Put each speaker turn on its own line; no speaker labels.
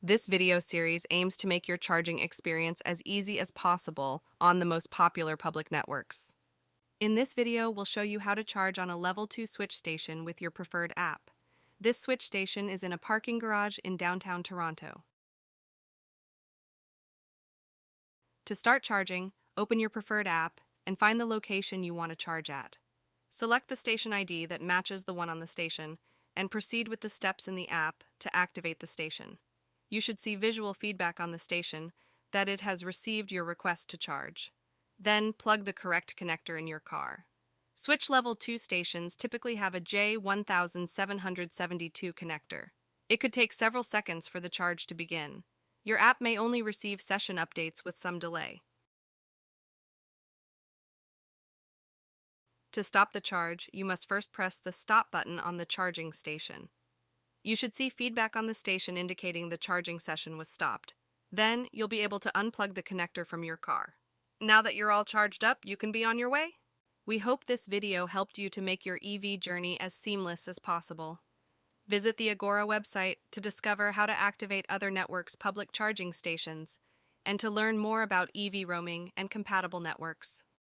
This video series aims to make your charging experience as easy as possible on the most popular public networks. In this video, we'll show you how to charge on a Level 2 switch station with your preferred app. This switch station is in a parking garage in downtown Toronto. To start charging, open your preferred app and find the location you want to charge at. Select the station ID that matches the one on the station and proceed with the steps in the app to activate the station. You should see visual feedback on the station that it has received your request to charge. Then plug the correct connector in your car. Switch Level 2 stations typically have a J1772 connector. It could take several seconds for the charge to begin. Your app may only receive session updates with some delay. To stop the charge, you must first press the Stop button on the charging station. You should see feedback on the station indicating the charging session was stopped. Then, you'll be able to unplug the connector from your car. Now that you're all charged up, you can be on your way. We hope this video helped you to make your EV journey as seamless as possible. Visit the Agora website to discover how to activate other networks' public charging stations and to learn more about EV roaming and compatible networks.